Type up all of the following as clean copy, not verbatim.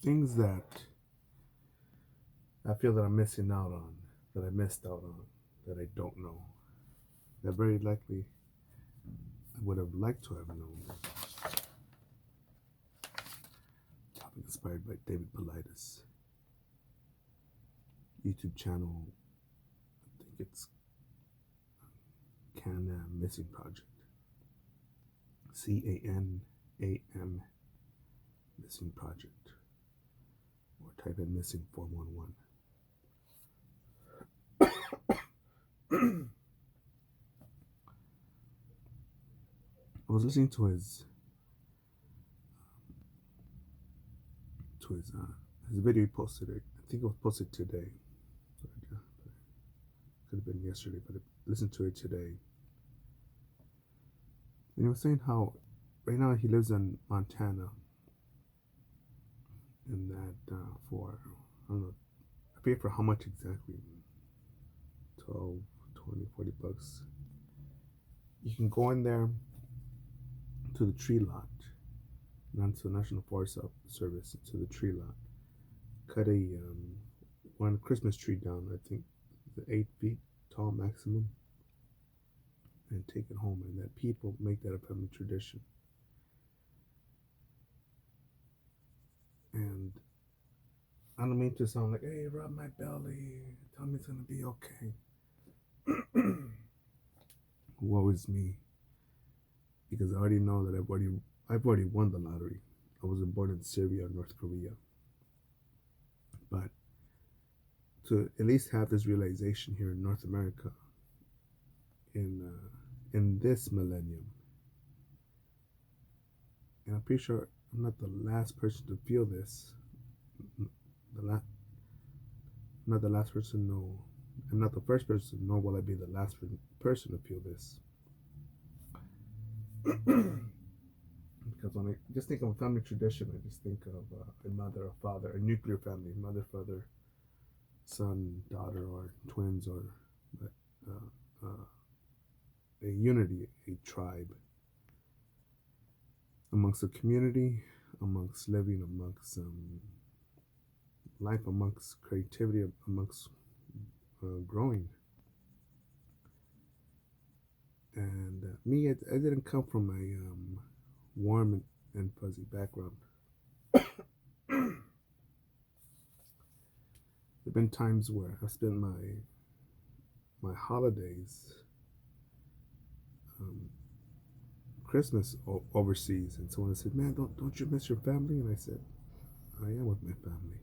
things that I feel that I'm missing out on, that I missed out on, that I don't know, that very likely I would have liked to have known. Topic inspired by David Politis. YouTube channel, I think it's Can Missing Project. CANAM Missing Project. Or type in Missing 411. I was listening to his video he posted. It. I think it was posted today. Could have been yesterday, but I listened to it today. And he was saying how right now he lives in Montana, and that for I don't know, I forget for how much exactly, 12, 20, $40. You can go in there to the tree lot, not to the National Forest Service, to the tree lot. Cut a one Christmas tree down, I think the 8 feet tall maximum, and take it home. And that people make that a family tradition. And I don't mean to sound like, hey, rub my belly, tell me it's gonna be okay. Woe is me, because I already know that I've already won the lottery. I wasn't born in Syria or North Korea, but to at least have this realization here in North America, in this millennium, and I'm pretty sure I'm not the last person to feel this. I'm not the last person. No, I'm not the first person. Nor will I be the last person to feel this. Because when I just think of a family tradition, I just think of a mother, a father, a nuclear family, mother, father, son, daughter, or twins, or a unity, a tribe, amongst a community, amongst living, amongst life, amongst creativity, amongst growing. And me, I didn't come from a warm and fuzzy background. There've been times where I've spent my holidays, Christmas overseas, and someone said, "Man, don't you miss your family?" And I said, "I am with my family.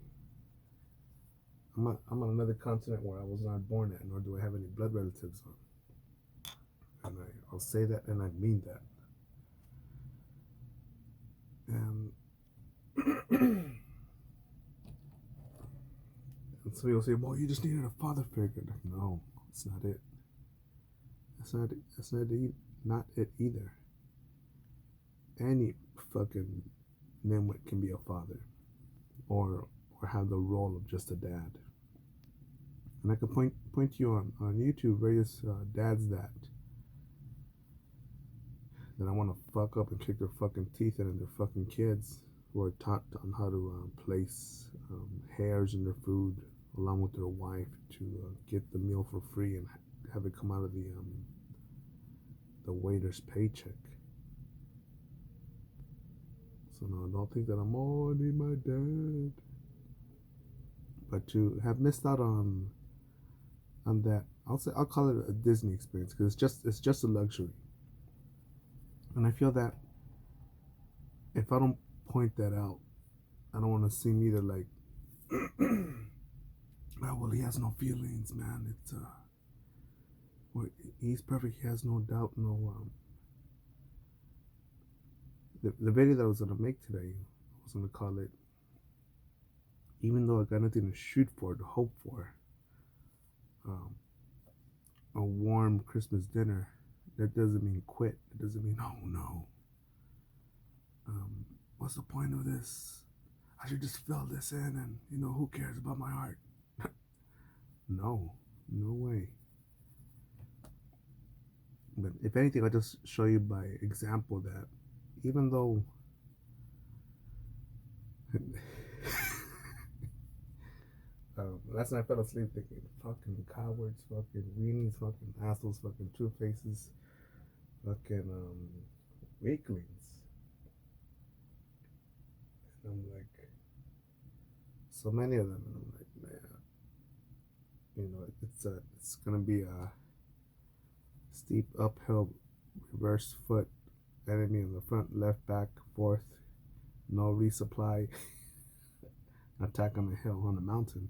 I'm on another continent where I was not born at, nor do I have any blood relatives on." And I'll say that, and I mean that. And, and somebody will say, "Well, you just needed a father figure." Like, no, it's not it. Not it either. Any fucking nimwit can be a father, or have the role of just a dad. And I can point you on YouTube various dads that I want to fuck up and kick their fucking teeth in, and their fucking kids who are taught on how to place hairs in their food along with their wife to get the meal for free and have it come out of the waiter's paycheck. So no, don't think that I'm I need my dad. But to have missed out on that, I'll call it a Disney experience, because it's just a luxury. And I feel that if I don't point that out, I don't want to seem either like, oh, well, he has no feelings, man. It's well, he's perfect. He has no doubt, no the video that I was gonna make today, I was gonna call it, even though I got nothing to shoot for, to hope for, um, a warm Christmas dinner. That doesn't mean quit. It doesn't mean, oh no. What's the point of this? I should just fill this in, and who cares about my art? No, no way. But if anything, I'll just show you by example that even though Last night I fell asleep thinking, fucking cowards, fucking weenies, fucking assholes, fucking two faces, fucking weaklings. And I'm like, so many of them, and I'm like, man, it's gonna be a steep uphill reverse foot enemy on the front, left, back, forth, no resupply, attack on a hill on a mountain,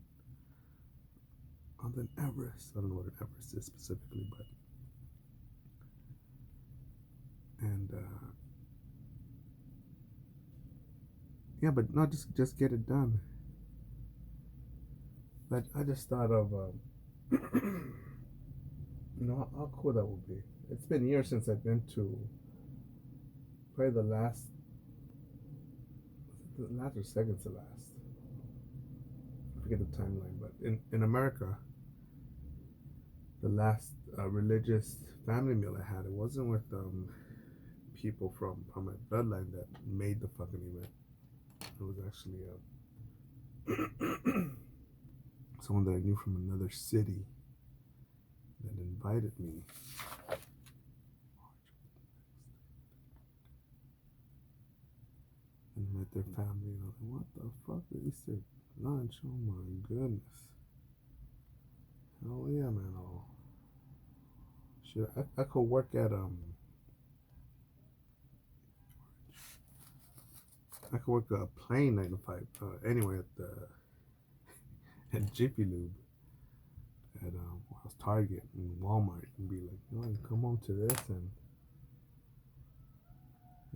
on the Everest. I don't know what an Everest is specifically, but and yeah, but not just get it done. But I just thought of how cool that would be. It's been years since I've been to probably the last or second to last. I forget the timeline, but in America, the last religious family meal I had, it wasn't with people from my bloodline that made the fucking event. It was actually someone that I knew from another city that invited me. And met their family, and I was like, what the fuck? Easter lunch? Oh my goodness. Hell yeah, man. Oh, shit. I could work at I could work a plain 9 to 5 anyway at the at Jiffy Lube at Target and Walmart and be like, you know, come home to this and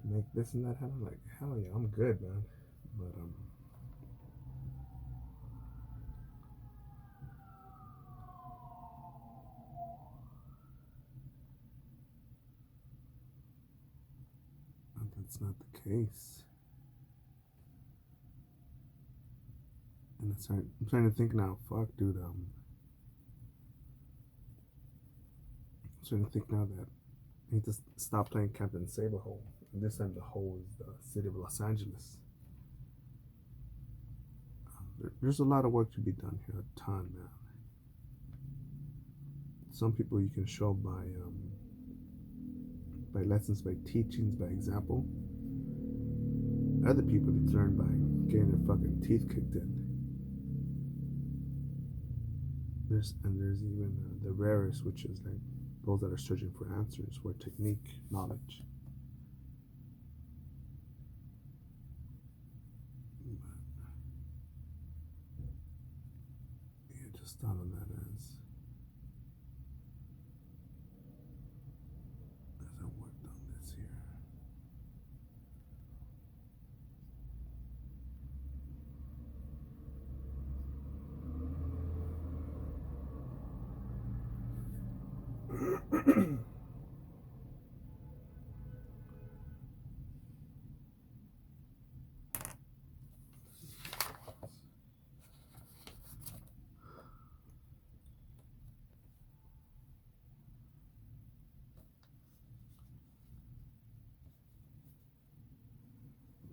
make this and that happen. Like, hell yeah, I'm good, man. But that's not the case. And I'm starting to think now, fuck, dude. I'm starting to think now that I need to stop playing Captain Saberhole. And this time the hole is the city of Los Angeles. There's a lot of work to be done here, a ton, man. Some people you can show by lessons, by teachings, by example. Other people need to learn by getting their fucking teeth kicked in. There's even the rarest, which is like those that are searching for answers, for technique, knowledge. Yeah, just thought on that as I worked on this here.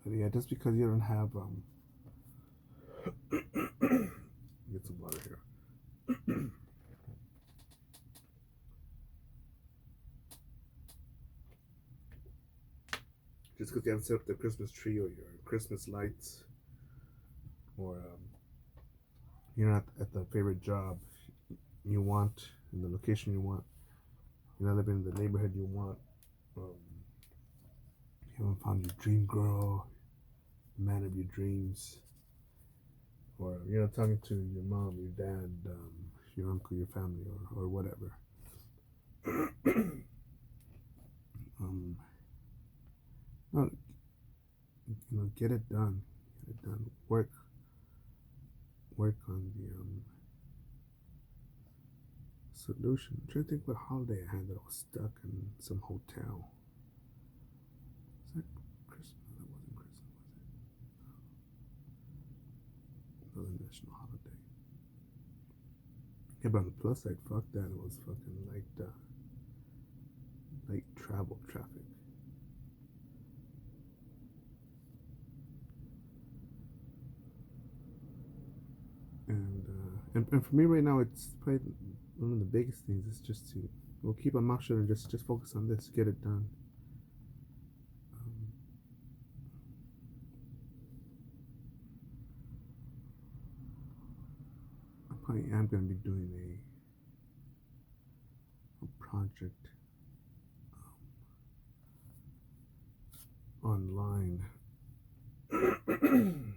But yeah, just because you don't have get some water here. Just because you haven't set up the Christmas tree or your Christmas lights, or you're not at the favorite job you want, in the location you want, you're not living in the neighborhood you want, you haven't found your dream girl, the man of your dreams, or you're not talking to your mom, your dad, your uncle, your family, or whatever. No, get it done. Get it done. Work on the solution. I'm trying to think what holiday I had that I was stuck in some hotel. Is that Christmas? No, that wasn't Christmas, was it? Another national holiday. Yeah, but on the plus side, fuck that. It was fucking like late travel traffic. And And for me right now, it's probably one of the biggest things is just to we'll keep my mouth shut and just focus on this, get it done. Um, I probably am going to be doing a project online. And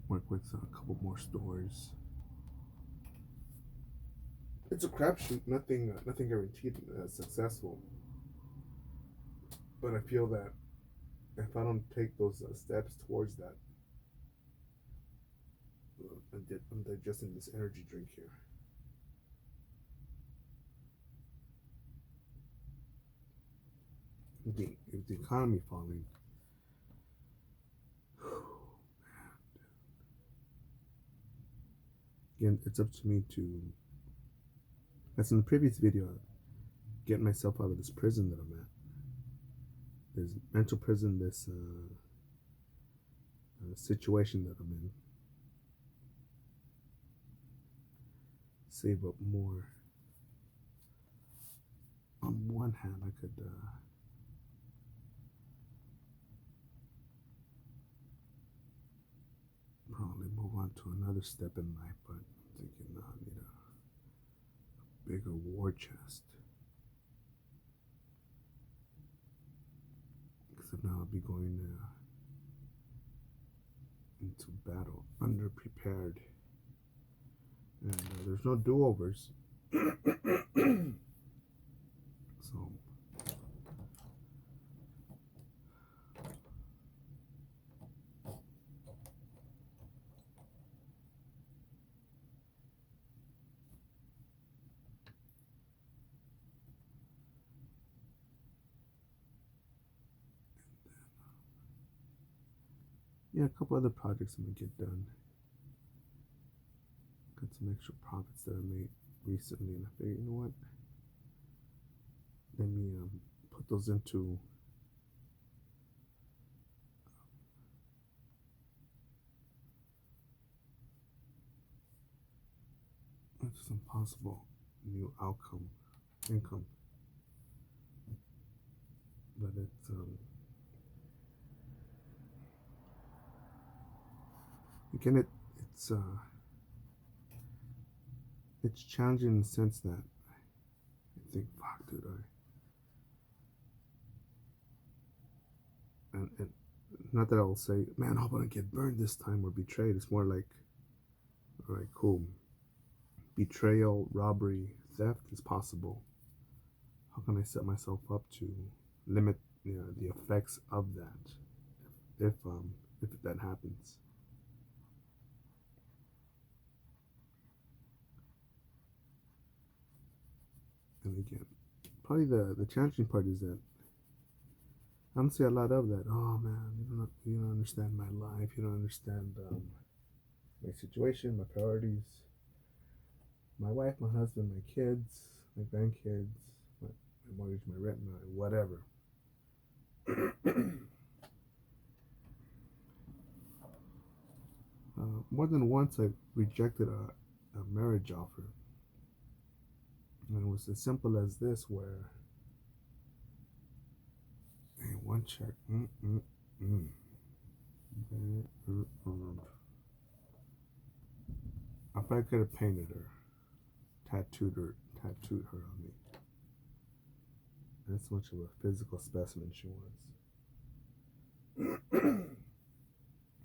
work with a couple more stores. It's a crapshoot. Nothing guaranteed successful. But I feel that if I don't take those steps towards that, I'm digesting this energy drink here. The economy falling, again, it's up to me to, as in the previous video, get myself out of this prison that I'm at. There's mental prison, this situation that I'm in. Save up more. On one hand, I could probably move on to another step in life, but I'm thinking now I need a bigger war chest. Because if not, I'll be going into battle underprepared. And there's no do-overs. So yeah, a couple other projects I'm gonna get done. Got some extra profits that I made recently, and I figured, you know what? Let me put those into some possible new income. But again, it's challenging in the sense that I think, fuck, dude, and not that I will say, man, I hope I don't get burned this time or betrayed. It's more like, all right, cool. Betrayal, robbery, theft is possible. How can I set myself up to limit the effects of that if that happens? And again, probably the challenging part is that I don't see a lot of that. Oh man, you don't understand my life. You don't understand my situation, my priorities, my wife, my husband, my kids, my grandkids, my mortgage, my rent, my whatever. More than once, I rejected a marriage offer, and it was as simple as this: where, hey, one check, I probably could have painted her, tattooed her on me. That's much of a physical specimen she was.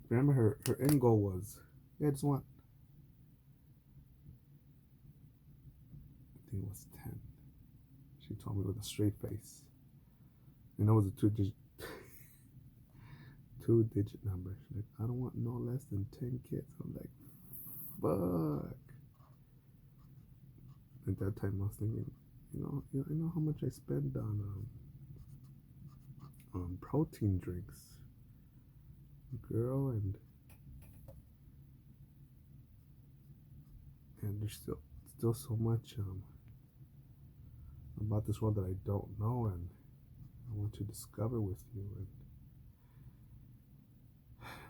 Remember, her end goal was, yeah, I just want, I think it was 10. She told me with a straight face. And that was a two-digit number. She's like, I don't want no less than 10 kids. I'm like, fuck. At that time, I was thinking, you know how much I spend on protein drinks, girl, and there's still so much about this world that I don't know, and I want to discover with you. And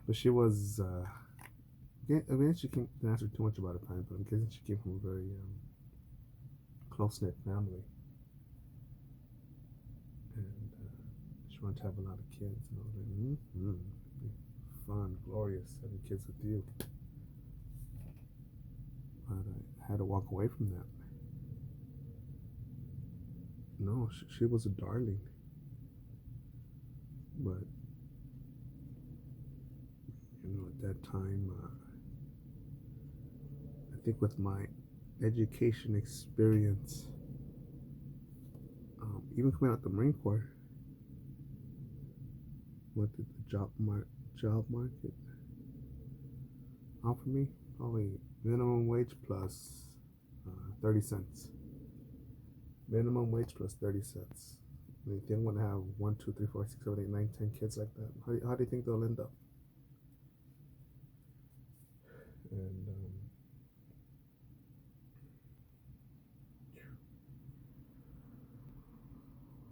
but she was. I mean, she didn't answer too much about her parents, but I'm guessing she came from a very close knit family, and she wanted to have a lot of kids. And I was like, mm-hmm. Fun, glorious having kids with you. But I had to walk away from that. No, she was a darling, but at that time, I think with my education experience, even coming out the Marine Corps, what did the job market offer me? Probably minimum wage plus 30 cents. Minimum wage plus 30 cents. You think I'm going to have 1, 2, 3, 4, 6, 7, 8, 9, 10 kids like that? How do you think they'll end up? And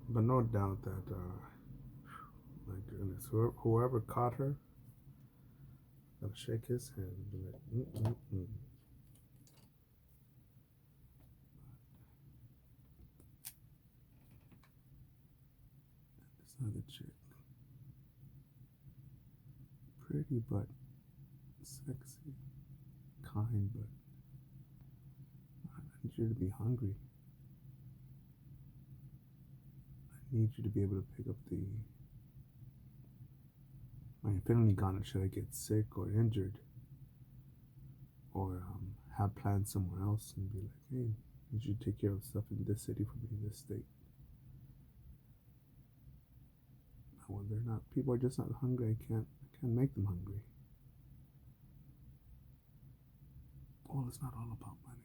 but no doubt that my goodness, whoever caught her, gotta shake his hand and be like, mm-mm-mm. This other chick, pretty but sexy, kind, but I need you to be hungry. I need you to be able to pick up my Infinity Gauntlet should I get sick or injured, or have plans somewhere else and be like, hey, I need you to take care of stuff in this city for me, in this state. But when they're not, people are just not hungry. I can't make them hungry. Well, it's not all about money.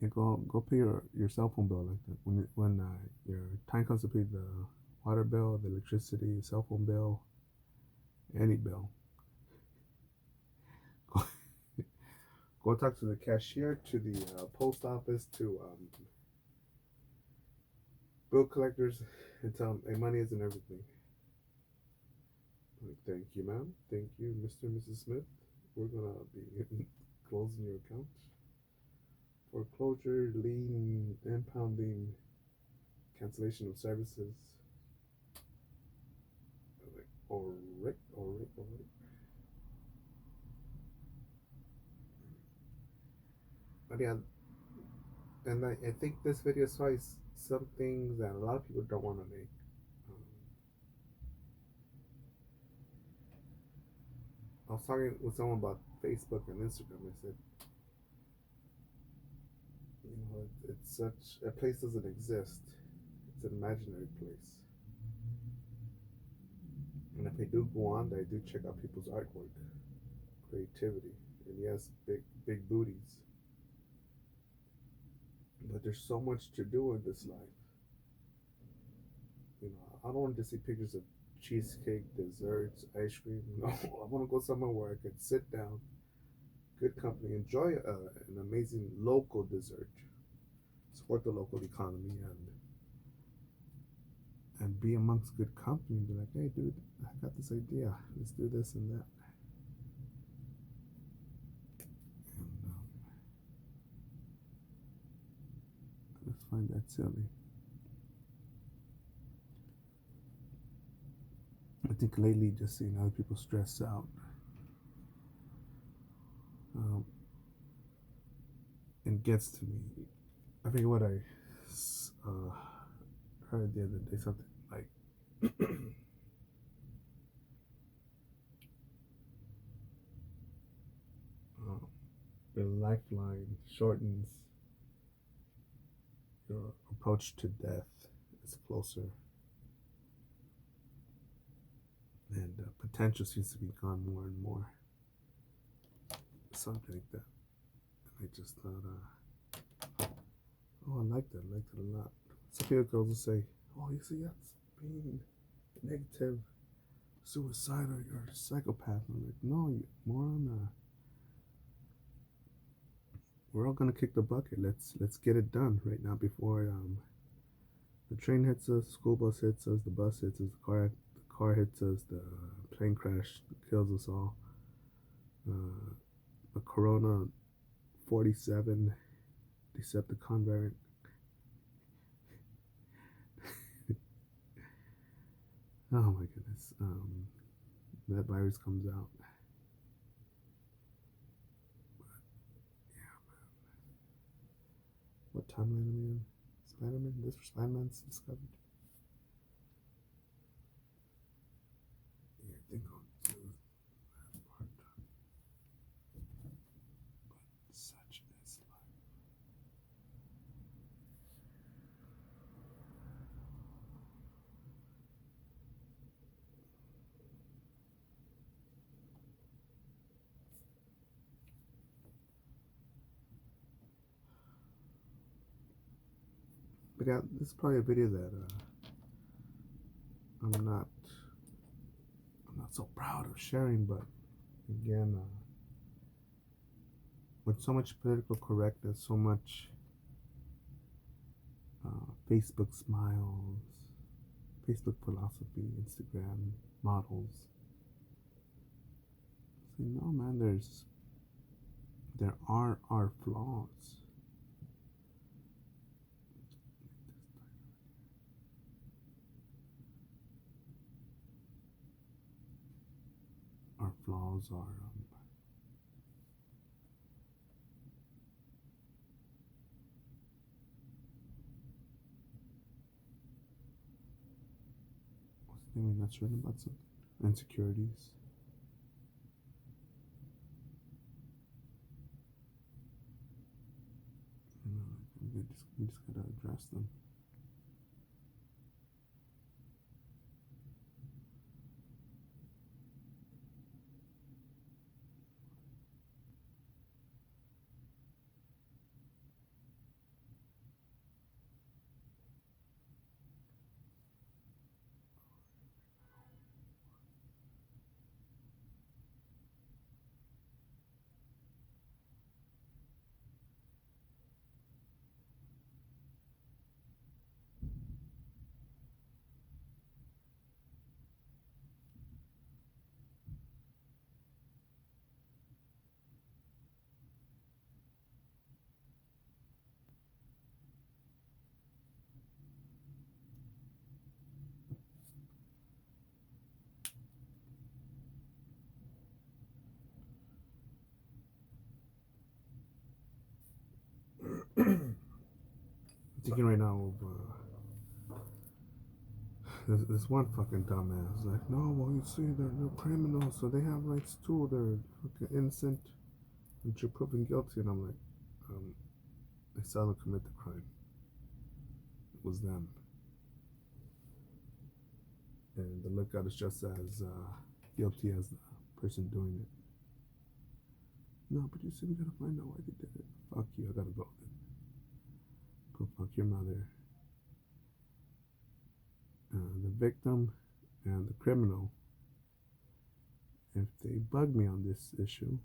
Yeah, go pay your cell phone bill like that. When your time comes to pay the water bill, the electricity, cell phone bill, any bill, go, go talk to the cashier, to the post office, to bill collectors, and tell them, hey, money isn't everything. Like, thank you, ma'am. Thank you, Mr. and Mrs. Smith. We're gonna be closing your account. Foreclosure, lien, impounding, cancellation of services. Like, all right, all right, all right. But yeah, and I think this video is probably some things that a lot of people don't want to make. Um, I was talking with someone about Facebook and Instagram. I said, it's such a place doesn't exist. It's an imaginary place. And if I do go on there, I do check out people's artwork, creativity, and yes, big booties. But there's so much to do in this life. I don't want to just see pictures of cheesecake, desserts, ice cream. No, I want to go somewhere where I could sit down, good company, enjoy an amazing local dessert, support the local economy, and be amongst good company and be like, hey, dude, I got this idea. Let's do this and that. And I just find that silly. I think lately, just seeing other people stress out, it gets to me. I forget what I heard the other day, something like the lifeline shortens, your approach to death is closer, and potential seems to be gone more and more. Something like that. And I just thought, oh, I liked it. I liked it a lot. Some people will say, oh, you see, that's being negative, suicidal, you're a psychopath. And I'm like, no, you're more on we're all gonna kick the bucket. Let's get it done right now before the train hits us, school bus hits us, the bus hits us, the car hits us, the plane crash kills us all. The Corona 47 Decepticon variant. Oh my goodness. That virus comes out. Yeah, what timeline are we in? Spider-Man? This for Spider-Man's discovered? Yeah, I think on to that part. But such is life. But yeah, this is probably a video that I'm not so proud of sharing, but again, with so much political correctness, so much Facebook smiles, Facebook philosophy, Instagram models. So no, man, there are our flaws. Our flaws are what's the name that's written about something? Insecurities. You know, we just gotta address them. I'm thinking right now of this one fucking dumbass. Like, no, well, you see, they're criminals, so they have rights too. They're fucking innocent, and you're proven guilty. And I'm like, um, I saw them commit the crime. It was them, and the lookout is just as guilty as the person doing it. No, but you see, we gotta find out why they did it. Fuck you, I gotta go then. Go fuck your mother. The victim and the criminal, if they bug me on this issue,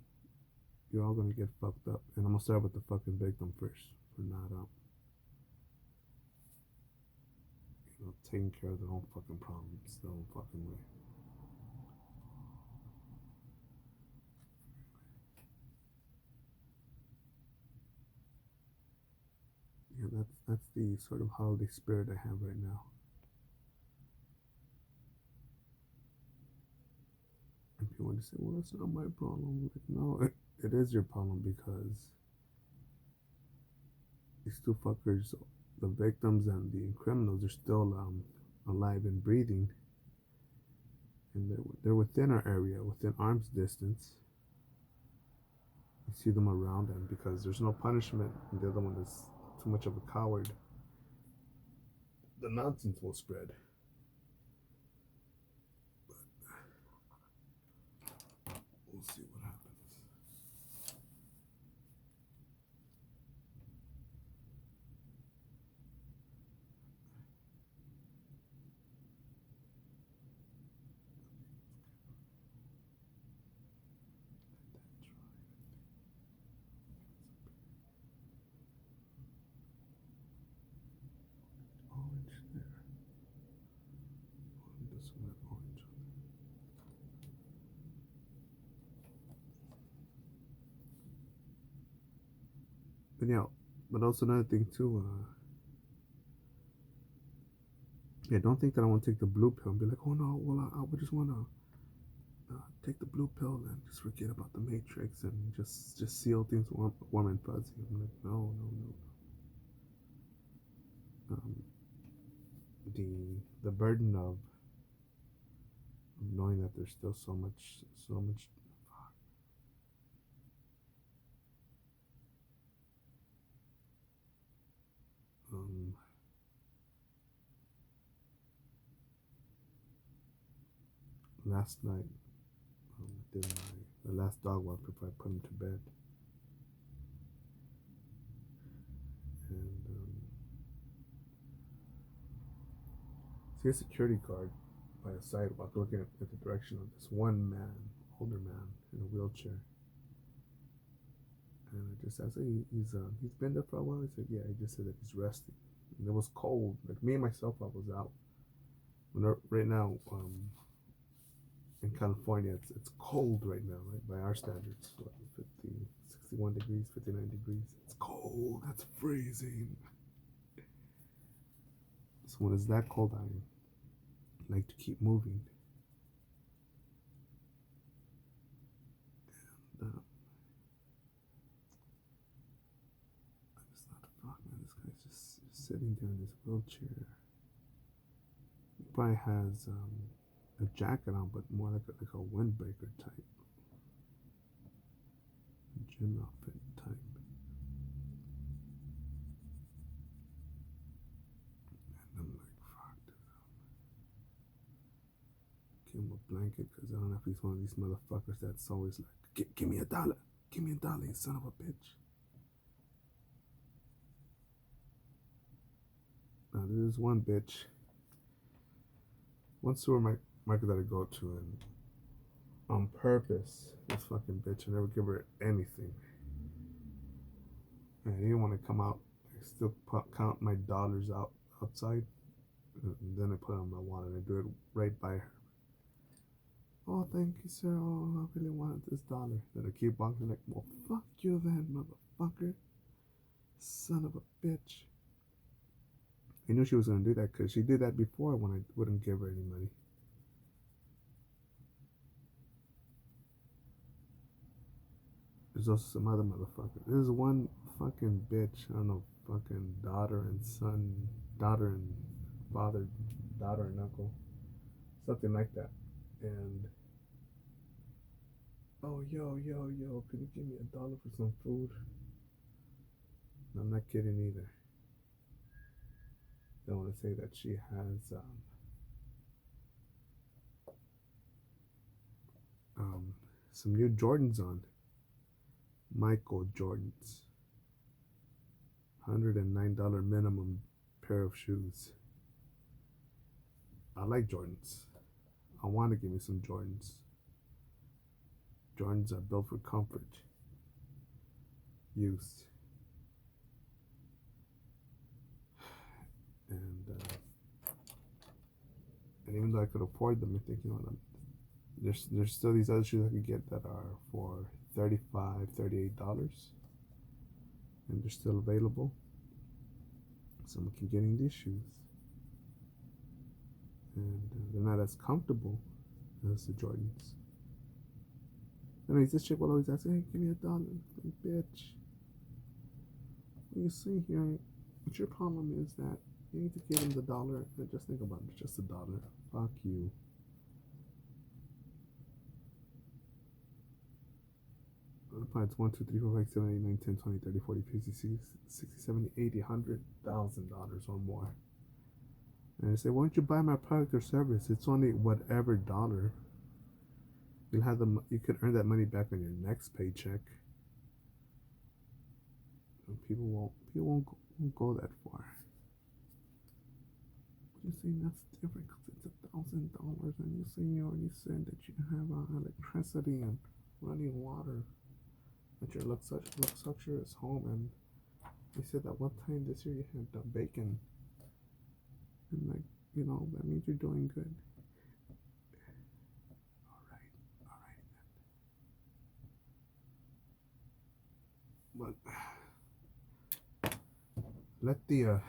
you're all gonna get fucked up. And I'm gonna start with the fucking victim first for not taking care of their own fucking problems their own fucking way. Yeah, that's the sort of holiday spirit I have right now. And people want to say, well, that's not my problem. Like, no, it is your problem because these two fuckers, the victims and the criminals, are still alive and breathing, and they're within our area, within arm's distance. You see them around, and because there's no punishment, and the other one is too much of a coward, the nonsense will spread. But we'll see what happens. But yeah, but also another thing too. Yeah, don't think that I want to take the blue pill and be like, oh no, well I would just want to take the blue pill and just forget about the Matrix and just seal things warm and fuzzy. I'm like, no, no, no. The burden of knowing that there's still so much. Um, Last night, I did the last dog walk before I put him to bed, and see a security guard by a sidewalk looking at the direction of this one man, older man in a wheelchair. And I just asked, hey, he's been there for a while. He said, yeah. He just said that he's resting. And it was cold. Like me and myself, I was out. Right now, in California, it's cold right now, right? By our standards, what, 50, 61 degrees, 59 degrees. It's cold. That's freezing. So when it's that cold, I like to keep moving. And, I just thought, fuck, man, this guy's just sitting there in his wheelchair. He probably has a jacket on, but more like a windbreaker type, gym outfit type. And I'm like, fuck, dude. Give him a blanket because I don't know if he's one of these motherfuckers that's always like, give me $1. Give me $1, you son of a bitch. Now, there's one bitch, one supermarket that I go to, and on purpose, this fucking bitch, I never give her anything. And I didn't want to come out. I still count my dollars outside, and then I put it on my wallet and I do it right by her. Oh, thank you, sir. Oh, I really wanted this dollar. Then I keep walking like, well, fuck you then, motherfucker. Son of a bitch. I knew she was going to do that because she did that before when I wouldn't give her any money. There's also some other motherfucker. There's one fucking bitch. I don't know, fucking daughter and son, daughter and father, daughter and uncle, something like that. And oh, yo, could you give me $1 for some food? And I'm not kidding either. I want to say that she has some new Jordans on. Michael Jordans. $109 minimum pair of shoes. I like Jordans. I want to give me some Jordans. Jordans are built for comfort, use, and even though I could afford them, I think, you know, there's still these other shoes I could get that are for $35, $38, and they're still available. So I'm looking getting these shoes, and they're not as comfortable as the Jordans. Anyways, this chick will always ask, hey, give me $1. Like, bitch. What you see here, what your problem is that you need to give him the dollar and just think about it, it's just $1. Fuck you. It's 1, 2, 3, 4, 5, 7, 8, 9, 10, 20, 30, 40, 50, 60, 70, 80, $100,000 or more. And I say, why don't you buy my product or service? It's only whatever dollar. You could earn that money back on your next paycheck. And people won't go that far. But you're saying that's different because it's $1,000, and you already said that you have electricity and running water at your luxurious home, and you said that one time this year you had bacon, and like, you know, that means you're doing good. All right then. But let the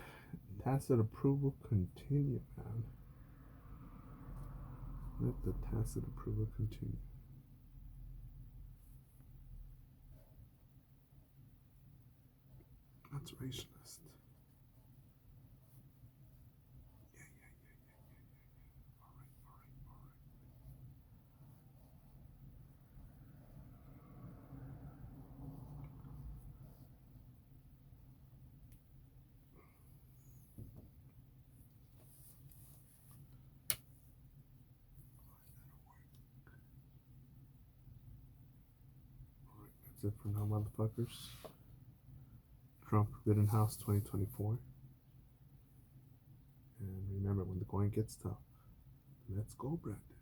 tacit approval continue, man. Let the tacit approval continue. That's racialist. Yeah, yeah, yeah, yeah, yeah, yeah. All right, all right, all right. All right, that's it for now, motherfuckers. Trump Rittenhouse 2024. And remember, when the going gets tough, let's go, Brandon.